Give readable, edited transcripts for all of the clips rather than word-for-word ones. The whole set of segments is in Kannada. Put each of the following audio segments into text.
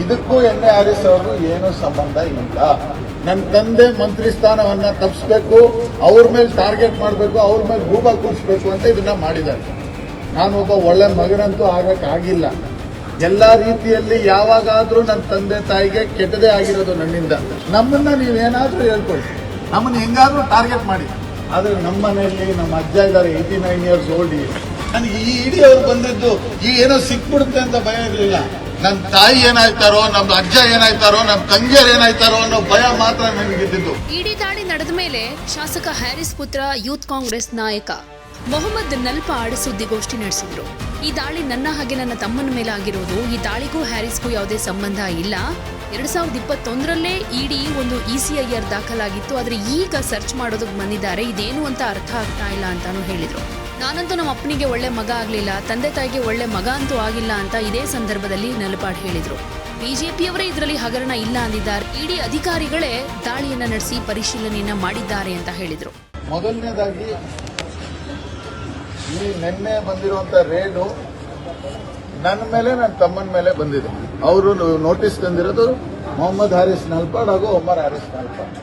ಇದಕ್ಕೂ ಎನ್ಎ ಹ್ಯಾರಿಸ್ ಅವ್ರಿಗೂ ಏನೂ ಸಂಬಂಧ ಇಲ್ಲ. ನನ್ನ ತಂದೆ ಮಂತ್ರಿ ಸ್ಥಾನವನ್ನ ತಪ್ಪಿಸ್ಬೇಕು, ಅವ್ರ ಮೇಲೆ ಟಾರ್ಗೆಟ್ ಮಾಡಬೇಕು, ಅವ್ರ ಮೇಲೆ ಗೂಬ ಕೂರಿಸ್ಬೇಕು ಅಂತ ಇದನ್ನ ಮಾಡಿದ್ದಾರೆ. ನಾನೊಬ್ಬ ಒಳ್ಳೆ ಮಗನಂತೂ ಆಗಕ್ಕಾಗಿಲ್ಲ. ಎಲ್ಲಾ ರೀತಿಯಲ್ಲಿ ಯಾವಾಗಾದ್ರೂ ನನ್ನ ತಂದೆ ತಾಯಿಗೆ ಕೆಟ್ಟದೇ ಆಗಿರೋದು ನನ್ನಿಂದ. ನಮ್ಮನ್ನ ನೀವೇನಾದ್ರೂ ಹೇಳ್ಕೊಳ್ಳಿ, ನಮ್ಮನ್ನ ಹೆಂಗಾದ್ರೂ ಟಾರ್ಗೆಟ್ ಮಾಡಿ, ಆದ್ರೆ ನಮ್ಮ ಮನೆಯಲ್ಲಿ ನಮ್ಮ ಅಜ್ಜ ಇದ್ದಾರೆ 89 ಇಯರ್ಸ್ ಓಲ್ಡ್. ನನಗೆ ಈ ಇಡೀ ಅವ್ರು ಬಂದಿದ್ದು ಈ ಏನೋ ಸಿಕ್ಬಿಡುತ್ತೆ ಅಂತ ಭಯ ಇರಲಿಲ್ಲ. ನನ್ನ ತಾಯಿ ಏನಾಯ್ತಾರೋ, ನಮ್ಮ ಅಜ್ಜ ಏನಾಯ್ತಾರೋ, ನಮ್ಮ ತಂಗಿಯರು ಏನಾಯ್ತಾರೋ ಅನ್ನೋ ಭಯ ಮಾತ್ರ ನನಗಿದ್ದು. ಇಡಿ ದಾಳಿ ನಡೆದ ಮೇಲೆ ಶಾಸಕ ಹ್ಯಾರಿಸ್ ಪುತ್ರ ಯೂತ್ ಕಾಂಗ್ರೆಸ್ ನಾಯಕ ಮೊಹಮ್ಮದ್ ನಲ್ಪಾಡ್ ಸುದ್ದಿಗೋಷ್ಠಿ ನಡೆಸಿದ್ರು. ಈ ದಾಳಿ ನನ್ನ ಹಾಗೆ ನನ್ನ ತಮ್ಮನ ಮೇಲೆ ಆಗಿರೋದು, ಈ ದಾಳಿಗೂ ಹ್ಯಾರಿಸ್ಗೂ ಯಾವುದೇ ಸಂಬಂಧ ಇಲ್ಲ. 2021ರಲ್ಲೇ ಇಡಿ ಒಂದು ECIR ದಾಖಲಾಗಿತ್ತು, ಆದ್ರೆ ಈಗ ಸರ್ಚ್ ಮಾಡೋದಕ್ಕೆ ಬಂದಿದ್ದಾರೆ, ಇದೇನು ಅಂತ ಅರ್ಥ ಆಗ್ತಾ ಇಲ್ಲ ಅಂತಾನು ಹೇಳಿದ್ರು. ನಾನಂತೂ ನಮ್ಮ ಅಪ್ಪನಿಗೆ ಒಳ್ಳೆ ಮಗ ಆಗ್ಲಿಲ್ಲ, ತಂದೆ ತಾಯಿಗೆ ಒಳ್ಳೆ ಮಗ ಅಂತೂ ಆಗಿಲ್ಲ ಅಂತ ಇದೇ ಸಂದರ್ಭದಲ್ಲಿ ನಲ್ಪಾಡ್ ಹೇಳಿದ್ರು. ಬಿಜೆಪಿಯವರೇ ಇದರಲ್ಲಿ ಹಗರಣ ಇಲ್ಲ ಅಂದಿದ್ದಾರೆ. ಇಡಿ ಅಧಿಕಾರಿಗಳೇ ದಾಳಿಯನ್ನ ನಡೆಸಿ ಪರಿಶೀಲನೆಯನ್ನ ಮಾಡಿದ್ದಾರೆ ಅಂತ ಹೇಳಿದ್ರು. ಮೊದಲನೇದಾಗಿ ಈ ನಿನ್ನೆ ಬಂದಿರುವಂತ ರೇಡು ನನ್ನ ಮೇಲೆ ನನ್ನ ತಮ್ಮನ ಮೇಲೆ ಬಂದಿದೆ. ಅವರು ನೋಟಿಸ್ ತಂದಿರೋದು ಮೊಹಮ್ಮದ್ ಹ್ಯಾರಿಸ್ ನಲ್ಪಾಡ್ ಹಾಗೂ ಒಮರ್ ಹ್ಯಾರಿಸ್ ನಲ್ಪಾಡ್.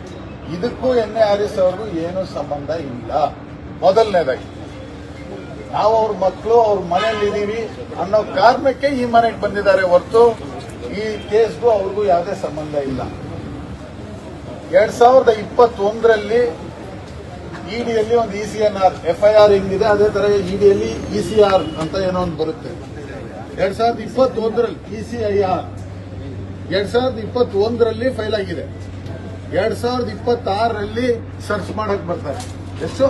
ಇದಕ್ಕೂ ಎನ್ಎ ಹ್ಯಾರಿಸ್ ಅವ್ರಿಗೂ ಏನೂ ಸಂಬಂಧ ಇಲ್ಲ. ಮೊದಲನೇದಾಗಿ ನಾವು ಅವ್ರ ಮಕ್ಕಳು ಅವ್ರ ಮನೇಲಿ ಇದೀವಿ ಅನ್ನೋ ಕಾರಣಕ್ಕೆ ಈ ಮನೆಗೆ ಬಂದಿದ್ದಾರೆ ಹೊರತು ಈ ಕೇಸ್ಗೂ ಅವ್ರಿಗೂ ಯಾವುದೇ ಸಂಬಂಧ ಇಲ್ಲ. 2021ರಲ್ಲಿ ಇಡಿಯಲ್ಲಿ ಒಂದು ECNR FIR ಹಿಂಗಿದೆ, ಅದೇ ತರ ಇಡಿಯಲ್ಲಿ ECR ಅಂತ ಏನೋ ಒಂದು ಬರುತ್ತೆ. 2021ರಲ್ಲಿ ECIR 2021ರಲ್ಲಿ ಫೈಲ್ ಆಗಿದೆ. 2026ರಲ್ಲಿ ಸರ್ಚ್ ಮಾಡಕ್ ಬರ್ತಾರೆ. ಎಷ್ಟು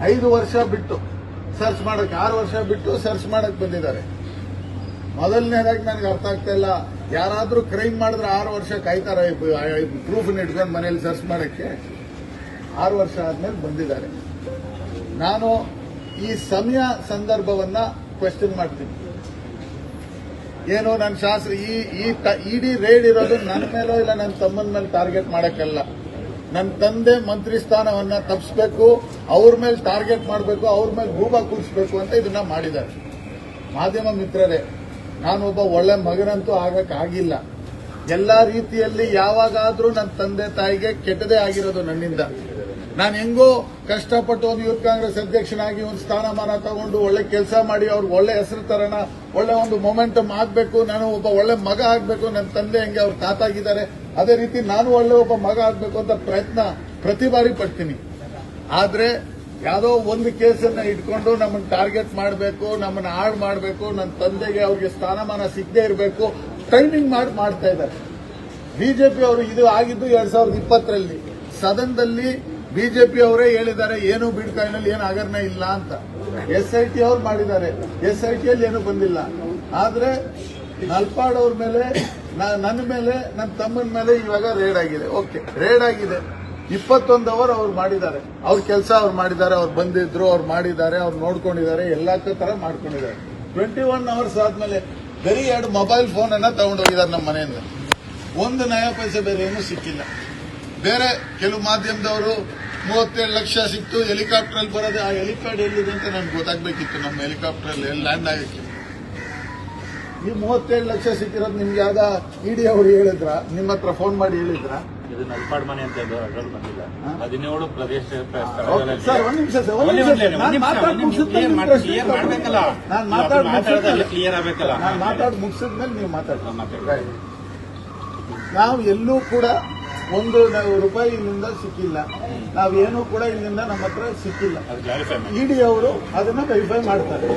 5 ವರ್ಷ ಬಿಟ್ಟು ಸರ್ಚ್ ಮಾಡಕ್, 6 ವರ್ಷ ಬಿಟ್ಟು ಸರ್ಚ್ ಮಾಡಕ್ ಬಂದಿದ್ದಾರೆ. ಮೊದಲನೇದಾಗಿ ನನಗೆ ಅರ್ಥ ಆಗ್ತಾ ಇಲ್ಲ, ಯಾರಾದ್ರೂ ಕ್ರೈಮ್ ಮಾಡಿದ್ರೆ 6 ವರ್ಷ ಕಾಯ್ತಾರೆ ಪ್ರೂಫ್ ಇಟ್ಕೊಂಡು ಮನೇಲಿ ಸರ್ಚ್ ಮಾಡಕ್ಕೆ. 6 ವರ್ಷ ಆದ್ಮೇಲೆ ಬಂದಿದ್ದಾರೆ. ನಾನು ಈ ಸಮಯ ಸಂದರ್ಭವನ್ನ ಕ್ವೆಶ್ಚನ್ ಮಾಡ್ತೀನಿ. ಏನು ನನ್ನ ಶಾಸ್ತ್ರ ಇಡಿ ರೇಡ್ ಇರೋದು ನನ್ನ ಮೇಲೋ ಇಲ್ಲ ನನ್ನ ತಮ್ಮನ ಮೇಲೆ ಟಾರ್ಗೆಟ್ ಮಾಡಕ್ಕಲ್ಲ. ನನ್ನ ತಂದೆ ಮಂತ್ರಿ ಸ್ಥಾನವನ್ನ ತಪ್ಪಿಸ್ಬೇಕು, ಅವ್ರ ಮೇಲೆ ಟಾರ್ಗೆಟ್ ಮಾಡಬೇಕು, ಅವ್ರ ಮೇಲೆ ಗೂಬ ಕೂರಿಸ್ಬೇಕು ಅಂತ ಇದನ್ನ ಮಾಡಿದ್ದಾರೆ. ಮಾಧ್ಯಮ ಮಿತ್ರರೇ, ನಾನೊಬ್ಬ ಒಳ್ಳೆ ಮಗನಂತೂ ಆಗಕ್ಕಾಗಿಲ್ಲ. ಎಲ್ಲಾ ರೀತಿಯಲ್ಲಿ ಯಾವಾಗಾದ್ರೂ ನನ್ನ ತಂದೆ ತಾಯಿಗೆ ಕೆಟ್ಟದೇ ಆಗಿರೋದು ನನ್ನಿಂದ. ನಾನು ಹೆಂಗೋ ಕಷ್ಟಪಟ್ಟು ಒಂದು ಯೂತ್ ಕಾಂಗ್ರೆಸ್ ಅಧ್ಯಕ್ಷನಾಗಿ ಒಂದು ಸ್ಥಾನಮಾನ ತಗೊಂಡು ಒಳ್ಳೆ ಕೆಲಸ ಮಾಡಿ ಅವ್ರಿಗೆ ಒಳ್ಳೆ ಹೆಸರು ತರೋಣ, ಒಳ್ಳೆ ಒಂದು ಮೊಮೆಂಟಮ್ ಆಗಬೇಕು, ನಾನು ಒಬ್ಬ ಒಳ್ಳೆ ಮಗ ಆಗಬೇಕು. ನನ್ನ ತಂದೆ ಹೆಂಗೆ ಅವ್ರು ತಾತಾಗಿದ್ದಾರೆ, ಅದೇ ರೀತಿ ನಾನು ಒಳ್ಳೆ ಒಬ್ಬ ಮಗ ಆಗಬೇಕು ಅಂತ ಪ್ರಯತ್ನ ಪ್ರತಿ ಬಾರಿ ಪಡ್ತೀನಿ. ಆದ್ರೆ ಯಾವುದೋ ಒಂದು ಕೇಸನ್ನ ಇಟ್ಕೊಂಡು ನಮ್ಮನ್ನು ಟಾರ್ಗೆಟ್ ಮಾಡಬೇಕು, ನಮ್ಮನ್ನು ಹಾಳು ಮಾಡಬೇಕು, ನನ್ನ ತಂದೆಗೆ ಅವ್ರಿಗೆ ಸ್ಥಾನಮಾನ ಸಿಗದೆ ಇರಬೇಕು, ಟೈಮಿಂಗ್ ಮಾಡ್ತಾ ಇದ್ದಾರೆ. ಬಿಜೆಪಿ ಅವರು ಇದು ಆಗಿದ್ದು 2020ರಲ್ಲಿ ಸದನದಲ್ಲಿ ಬಿಜೆಪಿ ಅವರೇ ಹೇಳಿದ್ದಾರೆ ಏನು ಬಿಡ್ಕಾಯಿನಲ್ಲಿ ಏನು ಹಗರಣ ಇಲ್ಲ ಅಂತ. SIT ಅವ್ರು ಮಾಡಿದ್ದಾರೆ, SITಯಲ್ಲಿ ಏನು ಬಂದಿಲ್ಲ. ಆದ್ರೆ ನಲ್ಪಾಡ್ ಅವ್ರ ಮೇಲೆ, ನನ್ನ ಮೇಲೆ, ನನ್ನ ತಮ್ಮನ ಮೇಲೆ ಇವಾಗ ರೇಡ್ ಆಗಿದೆ. ಓಕೆ, ರೇಡ್ ಆಗಿದೆ. 21 ಅವರ್ ಅವ್ರು ಮಾಡಿದ್ದಾರೆ, ಅವ್ರ ಕೆಲಸ ಅವ್ರು ಮಾಡಿದ್ದಾರೆ, ಅವ್ರು ಬಂದಿದ್ರು, ಅವ್ರು ಮಾಡಿದ್ದಾರೆ, ಅವ್ರು ನೋಡ್ಕೊಂಡಿದ್ದಾರೆ, ಎಲ್ಲಾ ತರ ಮಾಡ್ಕೊಂಡಿದ್ದಾರೆ. 21 ಅವರ್ಸ್ ಆದ್ಮೇಲೆ ಬರೀ 2 ಮೊಬೈಲ್ ಫೋನ್ ಅನ್ನ ತಗೊಂಡೋಗಿದ್ದಾರೆ ನಮ್ಮ ಮನೆಯಿಂದ. 1 ನಯ ಪೈಸೆ ಬೇರೆ ಏನೂ ಸಿಕ್ಕಿಲ್ಲ. ಬೇರೆ ಕೆಲವು ಮಾಧ್ಯಮದವರು 37 ಲಕ್ಷ ಸಿಕ್ತು, ಹೆಲಿಕಾಪ್ಟರ್ ಅಲ್ಲಿ ಬರೋದು. ಆ ಹೆಲಿಪ್ಯಾಡ್ ಎಲ್ಲಿದೆ ಅಂತ ನನ್ಗೆ ಗೊತ್ತಾಗಬೇಕಿತ್ತು. ನಮ್ಮ ಹೆಲಿಕಾಪ್ಟರ್ ಅಲ್ಲಿ ಲ್ಯಾಂಡ್ ಆಗಕ್ಕೆ ಈ 37 ಲಕ್ಷ ಸಿಕ್ಕಿರೋದು ನಿಮ್ಗೆ ಯಾವ್ದ ಇಡಿ ಅವರು ಹೇಳಿದ್ರ? ನಿಮ್ಮ ಹತ್ರ ಫೋನ್ ಮಾಡಿ ಹೇಳಿದ್ರ? ಇದು ನಲ್ಪಾಡ್ ಮನೆ ಅಂತ ಅದ್ರಲ್ಲಿ ಬಂದಿಲ್ಲ. 17 ಪ್ರದೇಶ ಸರ್, ಒಂದ್ ನಿಮಿಷ ಸರ್, ನಾನು ಮಾತಾಡಿ ಮುಗಿಸಿದ್ಮೇಲೆ ನೀವು ಮಾತಾಡಿ. ನಾವು ಎಲ್ಲೂ ಕೂಡ 1 ರೂಪಾಯಿ ಇಲ್ಲಿಂದ ಸಿಕ್ಕಿಲ್ಲ, ನಾವೇನು ಕೂಡ ಇಲ್ಲಿಂದ ನಮ್ಮ ಹತ್ರ ಸಿಕ್ಕಿಲ್ಲ. ಇಡಿ ಅವರು ಅದನ್ನ ವೆರಿಫೈ ಮಾಡ್ತಾರೆ.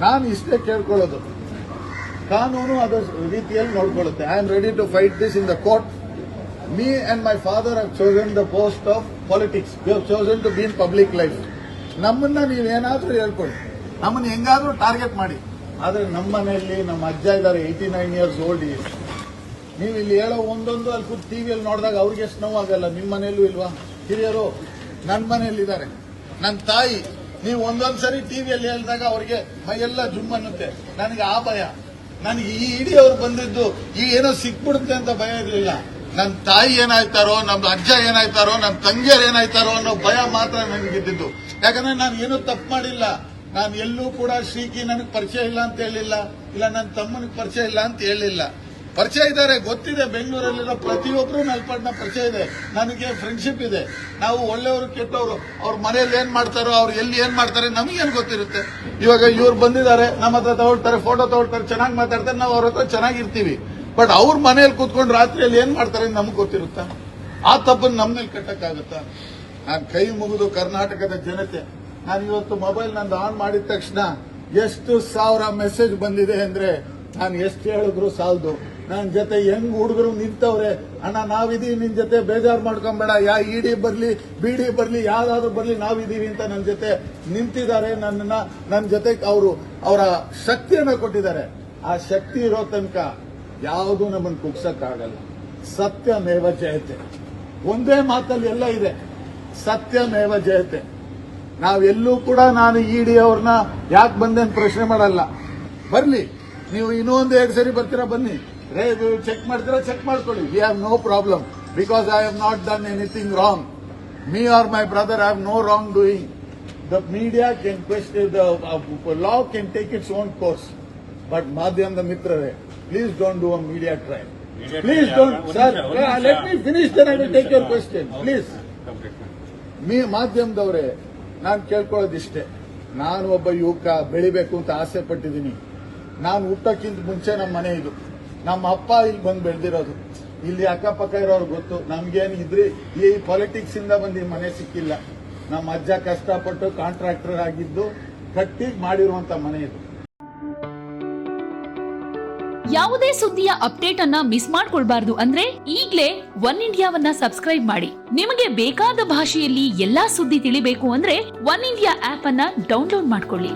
ನಾನು ಇಷ್ಟೇ ಕೇಳ್ಕೊಳ್ಳೋದು, ಕಾನೂನು ಅದರ ರೀತಿಯಲ್ಲಿ ನೋಡ್ಕೊಳ್ಳುತ್ತೆ. I am ready to fight this in the court. Me and my father have chosen the post of politics. We have chosen to be in public life. ನಮ್ಮನ್ನ ನೀವೇನಾದ್ರೂ ಹೇಳ್ಕೊಳ್ಳಿ, ನಮ್ಮನ್ನ ಹೆಂಗಾದ್ರೂ ಟಾರ್ಗೆಟ್ ಮಾಡಿ, ಆದ್ರೆ ನಮ್ಮ ಮನೆಯಲ್ಲಿ ನಮ್ಮ ಅಜ್ಜ ಇದ್ದಾರೆ 89 ಇಯರ್ಸ್ ಓಲ್ಡ್. ನೀವು ಇಲ್ಲಿ ಹೇಳೋ ಒಂದೊಂದು ಅಲ್ಲಿ ಕೂತು ಟಿವಿಯಲ್ಲಿ ನೋಡಿದಾಗ ಅವ್ರಿಗೆ ಎಷ್ಟು ನೋವಾಗಲ್ಲ? ನಿಮ್ಮ ಮನೆಯಲ್ಲೂ ಇಲ್ವಾ? ಹಿರಿಯರು ನನ್ನ ಮನೆಯಲ್ಲಿದ್ದಾರೆ, ನನ್ನ ತಾಯಿ. ನೀವು ಒಂದೊಂದ್ಸರಿ ಟಿವಿಯಲ್ಲಿ ಹೇಳಿದಾಗ ಅವ್ರಿಗೆ ಮೈಯೆಲ್ಲ ಜುಮ್ ಅನ್ನುತ್ತೆ. ನನಗೆ ಆ ಭಯ. ನನಗೆ ಈ ಇಡೀ ಅವ್ರು ಬಂದಿದ್ದು ಈ ಏನೋ ಸಿಕ್ಬಿಡುತ್ತೆ ಅಂತ ಭಯ ಇರಲಿಲ್ಲ. ನನ್ನ ತಾಯಿ ಏನಾಯ್ತಾರೋ, ನಮ್ಮ ಅಜ್ಜ ಏನಾಯ್ತಾರೋ, ನಮ್ಮ ತಂಗಿಯರು ಏನಾಯ್ತಾರೋ ಅನ್ನೋ ಭಯ ಮಾತ್ರ ನನಗಿದ್ದು. ಯಾಕಂದ್ರೆ ನಾನು ಏನೂ ತಪ್ಪು ಮಾಡಿಲ್ಲ. ನಾನು ಎಲ್ಲೂ ಕೂಡ ಶ್ರೀಕಿ ನನಗೆ ಪರಿಚಯ ಇಲ್ಲ ಅಂತ ಹೇಳಿಲ್ಲ, ಇಲ್ಲ ನನ್ನ ತಮ್ಮನಿಗೆ ಪರಿಚಯ ಇಲ್ಲ ಅಂತ ಹೇಳಿಲ್ಲ. ಪರಿಚಯ ಇದ್ದಾರೆ, ಗೊತ್ತಿದೆ. ಬೆಂಗಳೂರಲ್ಲಿರೋ ಪ್ರತಿಯೊಬ್ಬರು ನಲ್ಪಾಡ್ನ ಪರಿಚಯ ಇದೆ, ನನಗೆ ಫ್ರೆಂಡ್ಶಿಪ್ ಇದೆ. ನಾವು ಒಳ್ಳೆಯವರು ಕೆಟ್ಟವರು, ಅವ್ರ ಮನೆಯಲ್ಲಿ ಏನ್ ಮಾಡ್ತಾರೋ, ಅವ್ರು ಎಲ್ಲಿ ಏನ್ ಮಾಡ್ತಾರೆ ನಮಗೇನು ಗೊತ್ತಿರುತ್ತೆ. ಇವಾಗ ಇವ್ರು ಬಂದಿದ್ದಾರೆ, ನಮ್ಮ ಹತ್ರ ತಗೊಳ್ತಾರೆ, ಫೋಟೋ ತಗೊಳ್ತಾರೆ, ಚೆನ್ನಾಗಿ ಮಾತಾಡ್ತಾರೆ, ನಾವು ಅವ್ರ ಹತ್ರ ಚೆನ್ನಾಗಿರ್ತೀವಿ. ಬಟ್ ಅವ್ರ ಮನೆಯಲ್ಲಿ ಕೂತ್ಕೊಂಡು ರಾತ್ರಿಯಲ್ಲಿ ಏನ್ ಮಾಡ್ತಾರೆ ನಮ್ಗೆ ಗೊತ್ತಿರುತ್ತಾ? ಆ ತಪ್ಪನ್ನು ನಮ್ಮ ಮೇಲೆ ಕಟ್ಟಕ್ಕಾಗುತ್ತಾ? ನಾನು ಕೈ ಮುಗಿದು ಕರ್ನಾಟಕದ ಜನತೆ, ನಾನು ಇವತ್ತು ಮೊಬೈಲ್ ನಂದು ಆನ್ ಮಾಡಿದ ತಕ್ಷಣ ಎಷ್ಟು ಸಾವಿರ ಮೆಸೇಜ್ ಬಂದಿದೆ ಅಂದ್ರೆ ನಾನು ಎಷ್ಟು ಹೇಳಿದ್ರು ಸಾಲದು. ನನ್ನ ಜೊತೆ ಹೆಂಗ್ ಹುಡುಗರು ನಿಂತವ್ರೆ, ಅಣ್ಣ ನಾವಿದೀವಿ ನಿನ್ ಜೊತೆ, ಬೇಜಾರು ಮಾಡ್ಕೊಂಬೇಡ, ಇಡಿ ಬರ್ಲಿ ಬಿಡಿ ಬರ್ಲಿ ಯಾವ್ದಾದ್ರು ಬರ್ಲಿ ನಾವಿದೀವಿ ಅಂತ ನನ್ನ ಜೊತೆ ನಿಂತಿದ್ದಾರೆ. ನನ್ನ ಜೊತೆ ಅವರು ಅವರ ಶಕ್ತಿಯನ್ನ ಕೊಟ್ಟಿದ್ದಾರೆ. ಆ ಶಕ್ತಿ ಇರೋ ತನಕ ಯಾವುದು ನಮ್ಮನ್ನು ಕುಗ್ಸಕ್ಕಾಗಲ್ಲ. ಸತ್ಯಮೇವ ಜಯತೆ, ಒಂದೇ ಮಾತಲ್ಲಿ ಎಲ್ಲ ಇದೆ, ಸತ್ಯಮೇವ ಜಯತೆ. ನಾವೆಲ್ಲೂ ಕೂಡ ನಾನು ಇಡಿ ಅವ್ರನ್ನ ಯಾಕೆ ಬಂದೆ ಅಂತ ಪ್ರಶ್ನೆ ಮಾಡಲ್ಲ. ಬರ್ಲಿ, ನೀವು ಇನ್ನೊಂದು 2 ಸರಿ ಬರ್ತೀರಾ ಬನ್ನಿ, ಚೆಕ್ ಮಾಡ್ತೀರಾ ಚೆಕ್ ಮಾಡ್ಕೊಳ್ಳಿ. We have no problem because I have not done anything wrong. Me or my brother, I have no wrong doing. The media can question, the law can take its own course. But ಮಾಧ್ಯಮದ ಮಿತ್ರರೇ, please don't do a media trial. Please don't sir, let me finish, then I will take your question please. ಮಾಧ್ಯಮದವರೇ, ನಾನು ಕೇಳ್ಕೊಳ್ಳೋದಿಷ್ಟೇ, ನಾನು ಒಬ್ಬ ಯುವಕ ಬೆಳಿಬೇಕು ಅಂತ ಆಸೆ ಪಟ್ಟಿದ್ದೀನಿ. ನಾನು ಹುಟ್ಟಕ್ಕಿಂತ ಮುಂಚೆ ನಮ್ಮ ಮನೆ ಇದು, ನಮ್ಮ ಅಪ್ಪ ಇಲ್ಲಿ ಬಂದು ಬೆಳೆದಿರೋದು, ಇಲ್ಲಿ ಅಕ್ಕಪಕ್ಕ ಇರೋರು ಗೊತ್ತು. ನಮ್ಗೇನು ಇದ್ರಿ ಈ ಪಾಲಿಟಿಕ್ಸ್ ಇಂದ ಬಂದು ಈ ಮನೆ ಸಿಕ್ಕಿಲ್ಲ. ನಮ್ಮ ಅಜ್ಜ ಕಷ್ಟಪಟ್ಟು ಕಾಂಟ್ರಾಕ್ಟರ್ ಆಗಿದ್ದು ಕಟ್ಟಿ ಮಾಡಿರುವಂತ ಮನೆ ಇದು. ಯಾವುದೇ ಸುದ್ದಿಯ ಅಪ್ಡೇಟ್ ಅನ್ನ ಮಿಸ್ ಮಾಡ್ಕೊಳ್ಬಾರ್ದು ಅಂದ್ರೆ ಈಗ್ಲೇ ಒನ್ ಇಂಡಿಯಾವನ್ನ ಸಬ್ಸ್ಕ್ರೈಬ್ ಮಾಡಿ. ನಿಮಗೆ ಬೇಕಾದ ಭಾಷೆಯಲ್ಲಿ ಎಲ್ಲಾ ಸುದ್ದಿ ತಿಳಿಬೇಕು ಅಂದ್ರೆ ಒನ್ ಇಂಡಿಯಾ ಆಪ್ ಅನ್ನ ಡೌನ್ಲೋಡ್ ಮಾಡ್ಕೊಳ್ಳಿ.